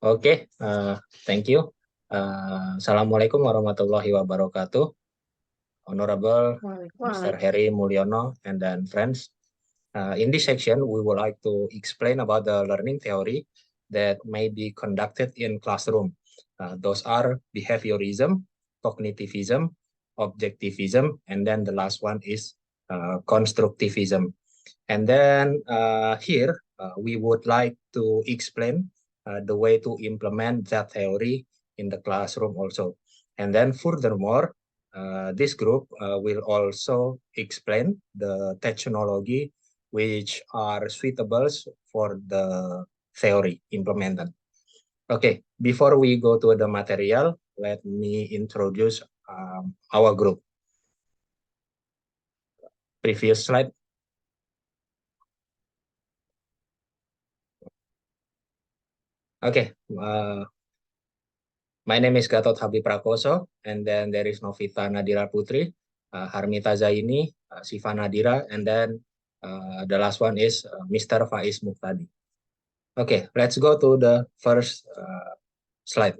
Okay, thank you. Assalamualaikum warahmatullahi wabarakatuh. Honorable Mr. Heri Mulyono and then friends. In this section, we would like to explain about the learning theory that may be conducted in classroom. Those are behaviorism, cognitivism, objectivism, and then the last one is constructivism. And then here, we would like to explain the way to implement that theory in the classroom also. And then furthermore, this group will also explain the technology which are suitable for the theory implemented. Okay, before we go to the material, let me introduce our group. Previous slide. Okay, my name is Gatot Habib Prakoso, and then there is Novita Nadira Putri, Harmita Zaini, Siva Nadira, and then the last one is Mr. Faiz Muhtadi. Okay, let's go to the first slide.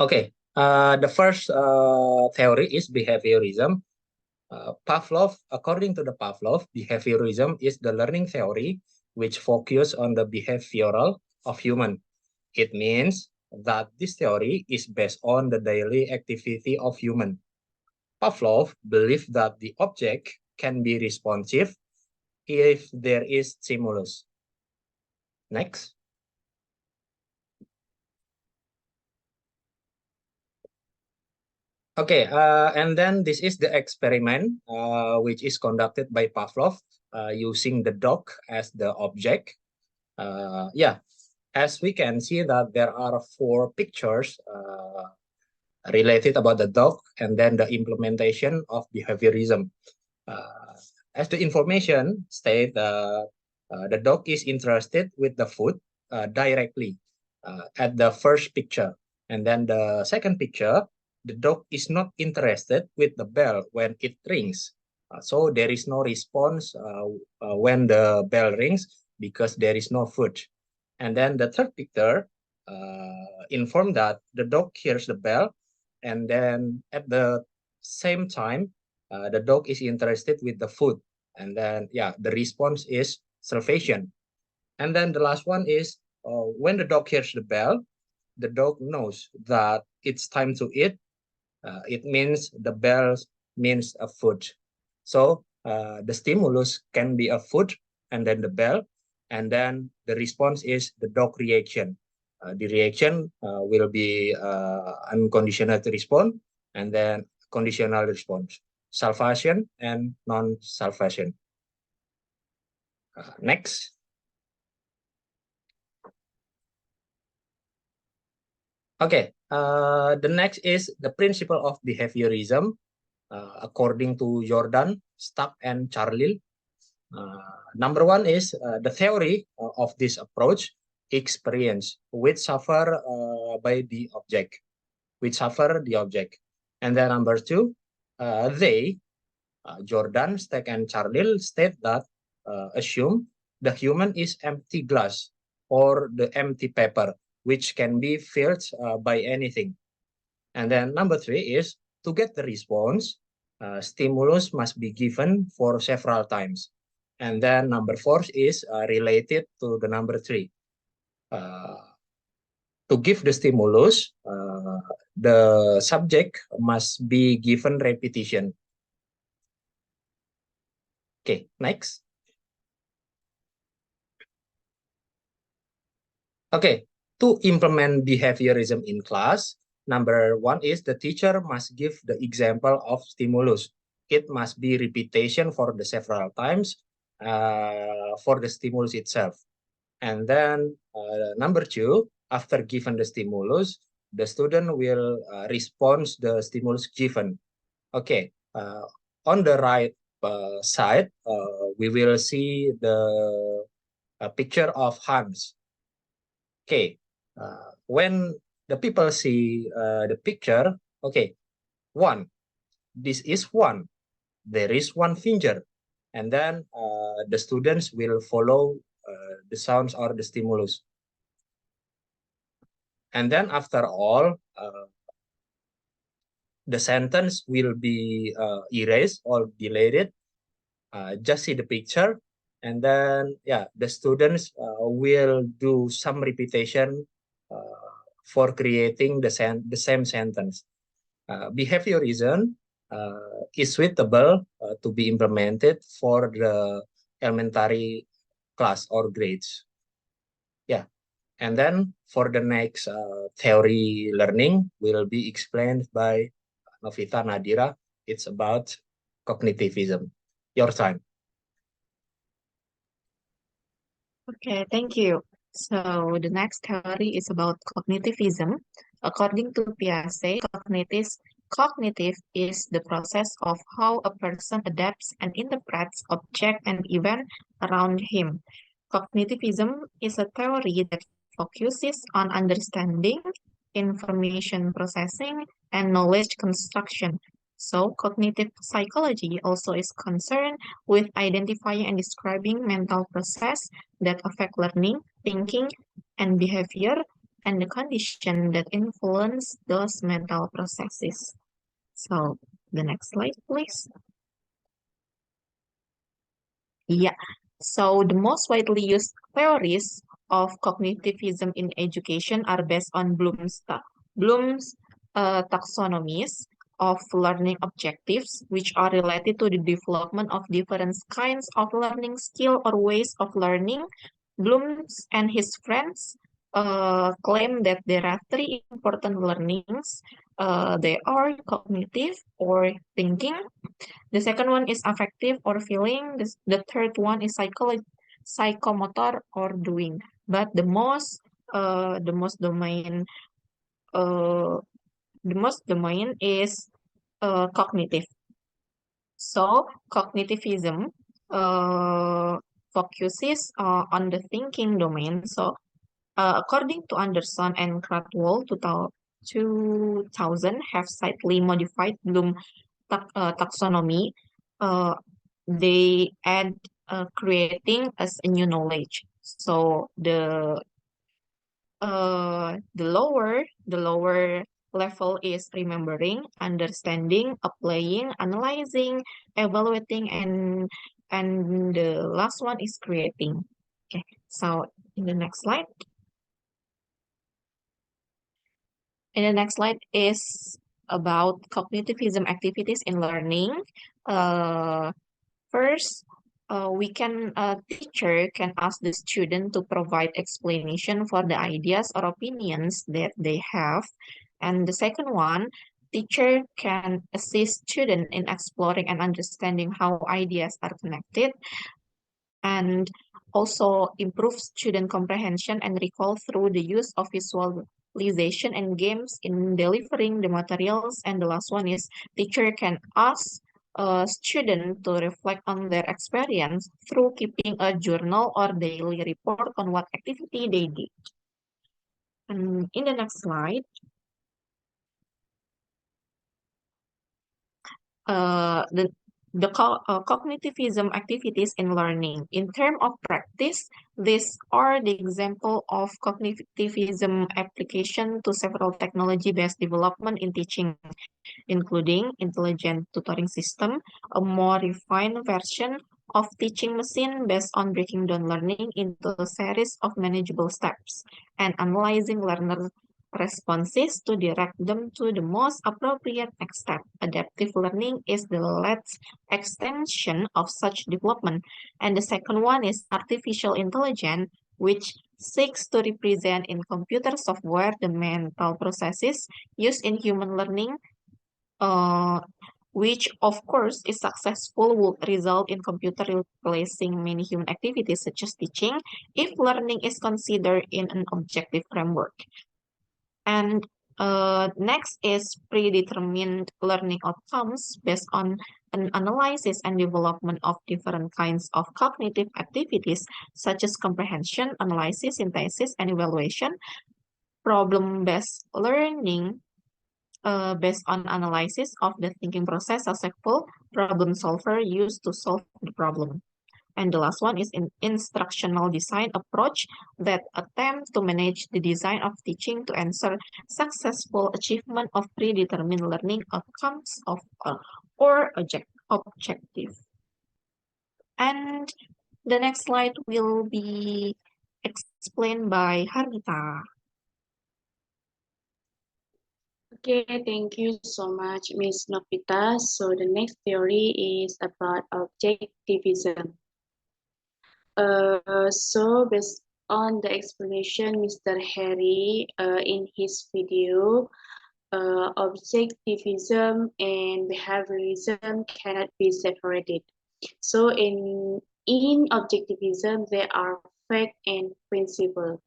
Okay, the first theory is behaviorism. Pavlov, according to the Pavlov, behaviorism is the learning theory which focuses on the behavioral of human. It means that this theory is based on the daily activity of human. Pavlov believed that the object can be responsive if there is stimulus. Next. Okay, and then this is the experiment which is conducted by Pavlov using the dog as the object. Yeah, as we can see that there are 4 pictures related about the dog and then the implementation of behaviorism. As the information state, the dog is interested with the food directly at the first picture. And then the second picture, the dog is not interested with the bell when it rings. So there is no response when the bell rings because there is no food. And then the third picture informed that the dog hears the bell, and then at the same time, the dog is interested with the food. And then, yeah, the response is salvation. And then the last one is when the dog hears the bell, the dog knows that it's time to eat. It means the bell means a food. So the stimulus can be a food and then the bell, and then the response is the dog reaction. The reaction will be unconditional response and then conditional response, salvation and non-salvation. Next. Okay, the next is the principle of behaviorism. According to Jordan, Stack, and Charlil. Number 1 is the theory of this approach, experience, which suffer by the object, which suffer the object. And then number 2, they, Jordan, Stack, and Charlil state that assume the human is empty glass or the empty paper, which can be filled by anything. And then number 3 is to get the response, stimulus must be given for several times. And then number 4 is related to the number 3. To give the stimulus, the subject must be given repetition. Okay, next. Okay, to implement behaviorism in class, number 1 is the teacher must give the example of stimulus. It must be repetition for the several times for the stimulus itself. And then number 2, after given the stimulus, the student will respond the stimulus given. Okay, on the right side, we will see the picture of Hans. Okay, when the people see the picture, okay, 1, this is 1, there is 1 finger, and then the students will follow the sounds or the stimulus. And then after all, the sentence will be erased or deleted. Just see the picture, and then the students will do some repetition for creating the same sentence. Behaviorism is suitable to be implemented for the elementary class or grades. Yeah, and then for the next theory learning will be explained by Novita Nadira. It's about cognitivism. Your time. Okay, thank you. So the next theory is about cognitivism. According to Piaget, cognitive is the process of how a person adapts and interprets object and event around him. Cognitivism is a theory that focuses on understanding, information processing, and knowledge construction. So cognitive psychology also is concerned with identifying and describing mental process that affect learning, thinking, and behavior, and the condition that influence those mental processes. So the next slide, please. Yeah, so the most widely used theories of cognitivism in education are based on Bloom's taxonomies of learning objectives, which are related to the development of different kinds of learning skill or ways of learning. Bloom's and his friends claim that there are three important learnings. They are cognitive or thinking. The second one is affective or feeling. The third one is psychomotor or doing. But the most domain uh, is cognitive. So cognitivism focuses on the thinking domain. So according to Anderson and Cradwell, 2000 have slightly modified Bloom taxonomy. Uh, they add creating as a new knowledge. So the lower level is remembering, understanding, applying, analyzing, evaluating, and the last one is creating. Okay, so in the next slide. And the next slide is about cognitivism activities in learning. First, teacher can ask the student to provide explanation for the ideas or opinions that they have. And the second one, teacher can assist student in exploring and understanding how ideas are connected, and also improve student comprehension and recall through the use of visualization and games in delivering the materials. And the last one is teacher can ask a student to reflect on their experience through keeping a journal or daily report on what activity they did. And in the next slide, the cognitivism activities in learning. In terms of practice, these are the example of cognitivism application to several technology-based development in teaching, including intelligent tutoring system, a more refined version of teaching machine based on breaking down learning into a series of manageable steps, and analyzing learner responses to direct them to the most appropriate next step. Adaptive learning is the latest extension of such development. And the second one is artificial intelligence, which seeks to represent in computer software the mental processes used in human learning, which of course is successful would result in computer replacing many human activities such as teaching if learning is considered in an objective framework. And next is predetermined learning outcomes based on an analysis and development of different kinds of cognitive activities such as comprehension, analysis, synthesis, and evaluation. Problem-based learning based on analysis of the thinking process as a full problem solver used to solve the problem. And the last one is an instructional design approach that attempts to manage the design of teaching to ensure successful achievement of predetermined learning outcomes of or objective. And the next slide will be explained by Harmita. Okay, thank you so much, Ms. Novita. So the next theory is about objectivism. So based on the explanation, Mr. Harry, in his video, objectivism and behaviorism cannot be separated. So in objectivism, there are fact and principle.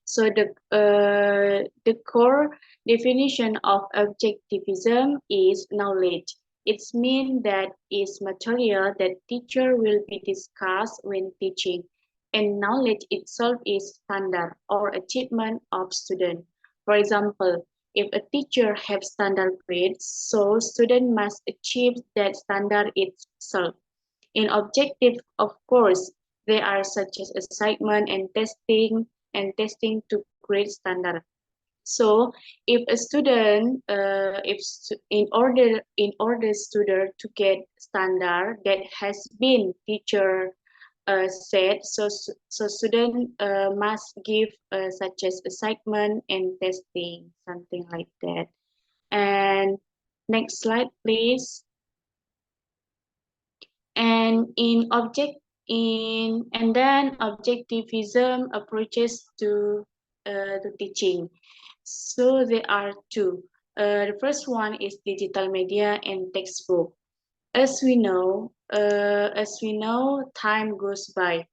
So the core definition of objectivism is knowledge. It means that is material that teacher will be discussed when teaching, and knowledge itself is standard or achievement of student. For example, if a teacher have standard grades, so student must achieve that standard itself. In objective, of course, they are such as assignment and testing to grade standard. So if a student, in order student to get standard that has been teacher said, so student must give such as assignment and testing, something like that. And next slide, please. And then objectivism approaches to teaching. So there are two. The first one is digital media and textbook. As we know, time goes by.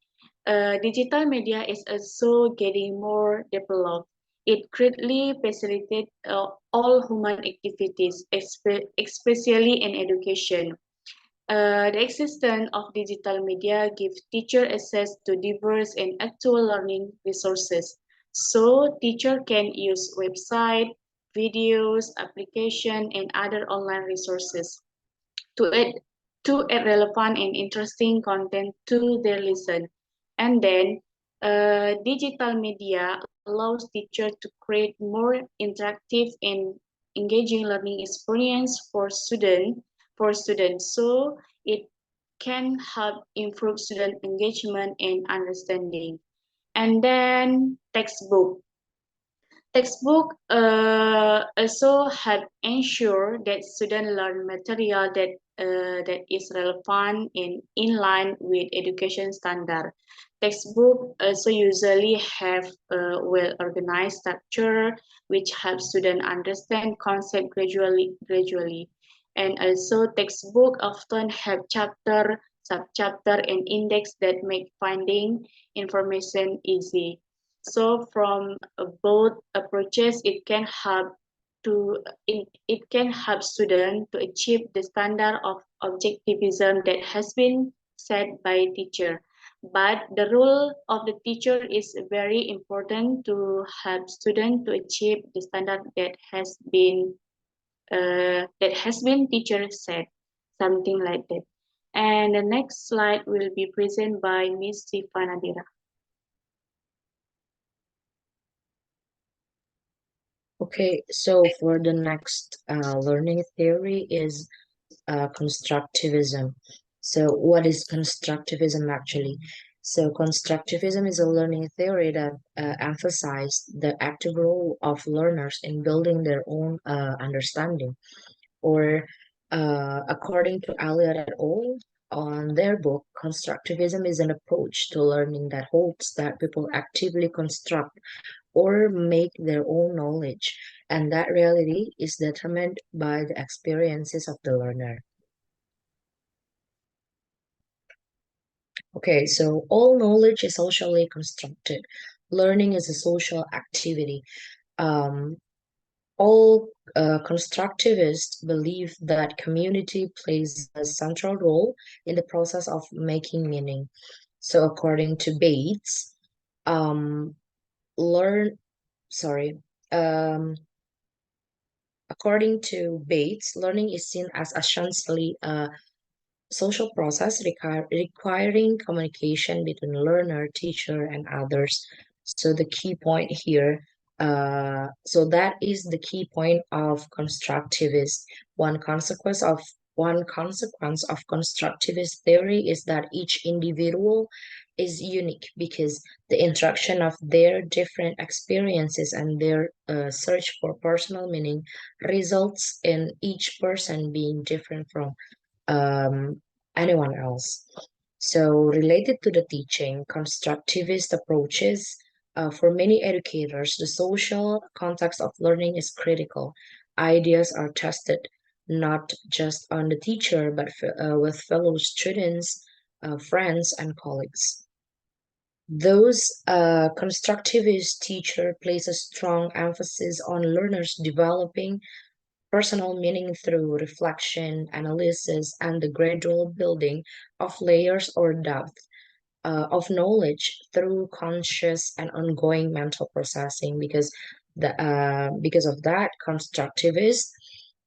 Digital media is also getting more developed. It greatly facilitates all human activities, especially in education. The existence of digital media gives teacher access to diverse and actual learning resources. So teacher can use website, videos, application, and other online resources to add relevant and interesting content to their lesson. And then digital media allows teacher to create more interactive and engaging learning experience for students. So it can help improve student engagement and understanding. And then textbook also help ensure that students learn material that is relevant and in line with education standard. Textbook also usually have a well-organized structure which helps students understand concept gradually. And also textbook often have chapter, subchapter, and index that make finding information easy. So from both approaches, it can help students to achieve the standard of objectivism that has been set by teacher. But the role of the teacher is very important to help students to achieve the standard that has been teacher set, something like that. And the next slide will be presented by Ms. Siva Nadira. Okay, so for the next learning theory is constructivism. So what is constructivism actually? So constructivism is a learning theory that emphasizes the active role of learners in building their own understanding. Or according to Eliot et al., on their book, Constructivism is an approach to learning that hopes that people actively construct or make their own knowledge, and that reality is determined by the experiences of the learner. Okay, so all knowledge is socially constructed. Learning is a social activity. All constructivists believe that community plays a central role in the process of making meaning. So according to Bates, learn sorry um According to Bates, learning is seen as essentially a social process requiring communication between learner, teacher, and others. So the key point here, so that is the key point of constructivist. One consequence of constructivist theory is that each individual is unique because the interaction of their different experiences and their search for personal meaning results in each person being different from um, anyone else. So, related to the teaching, constructivist approaches, for many educators, the social context of learning is critical. Ideas are tested not just on the teacher, but with fellow students, friends, and colleagues. Those constructivist teacher place a strong emphasis on learners developing personal meaning through reflection, analysis, and the gradual building of layers or depth of knowledge through conscious and ongoing mental processing. Because of that, constructivists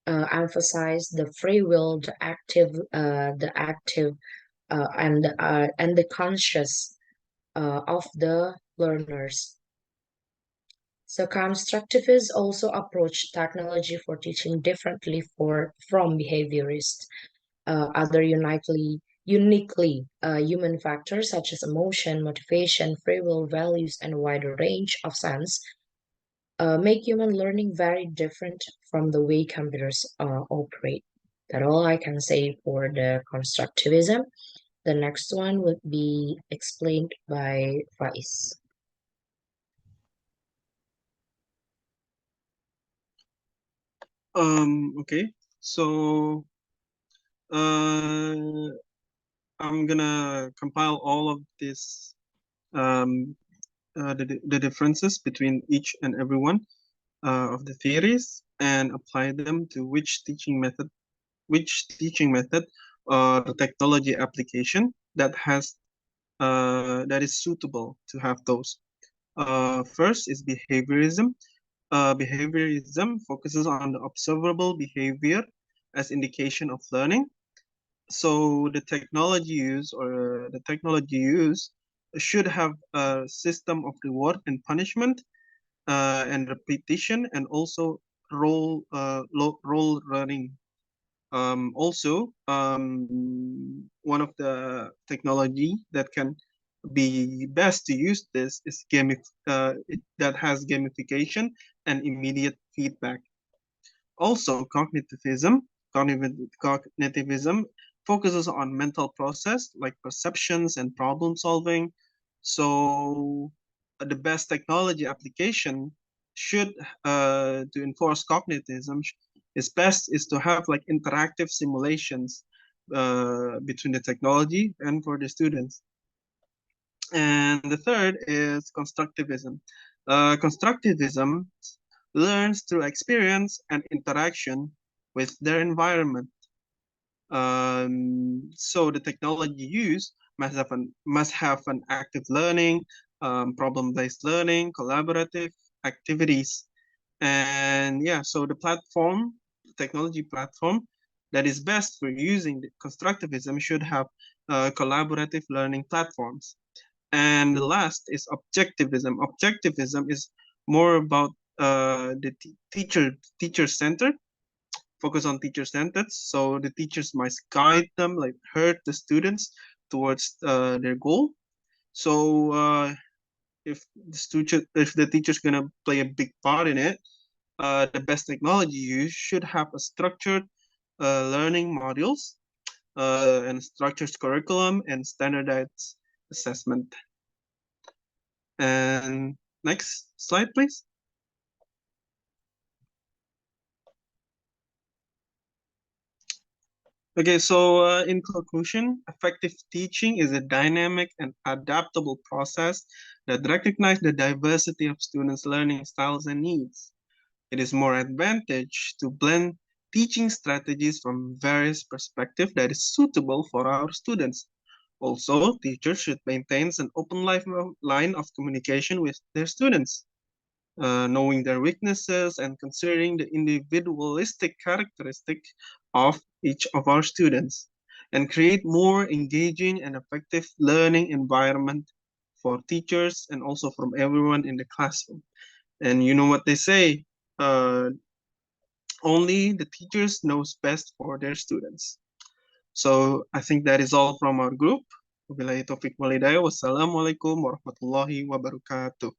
emphasize the free will, and the conscious of the learners. So constructivists also approach technology for teaching differently from behaviorists. Other uniquely human factors such as emotion, motivation, free will, values, and a wider range of sense make human learning very different from the way computers operate. That's all I can say for the constructivism. The next one would be explained by Faiz. Okay, so I'm gonna compile all of this, the differences between each and every one of the theories and apply them to which teaching method or technology application that is suitable to have those. First is behaviorism. Behaviorism focuses on the observable behavior as indication of learning. So the technology used should have a system of reward and punishment and repetition, and also role running. Also, one of the technology that can be best to use this is that has gamification and immediate feedback. Also, cognitivism focuses on mental process like perceptions and problem solving. So the best technology application should to enforce cognitism is to have like interactive simulations between the technology and for the students. And the third is constructivism. Constructivism learns through experience and interaction with their environment. So the technology used must have an active learning, problem-based learning, collaborative activities, and yeah. So the technology platform that is best for using the constructivism should have collaborative learning platforms. And the last is objectivism. Objectivism is more about the teacher-centered, focus on teacher-centered. So the teachers must guide them, like herd the students towards their goal. So if the teacher's gonna play a big part in it, the best technology used should have a structured learning modules and structured curriculum and standardized assessment. And next slide, please. Okay, so in conclusion, effective teaching is a dynamic and adaptable process that recognizes the diversity of students' learning styles and needs. It is more advantageous to blend teaching strategies from various perspectives that is suitable for our students. Also, teachers should maintain an open line of communication with their students. knowing their weaknesses and considering the individualistic characteristic of each of our students, and create more engaging and effective learning environment for teachers and also from everyone in the classroom. And you know what they say, only the teachers knows best for their students. So I think that is all from our group. Wabillahi taufiq wal hidayah. Wassalamualaikum warahmatullahi wabarakatuh.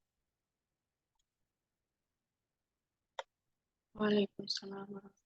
Waalaikumsalam.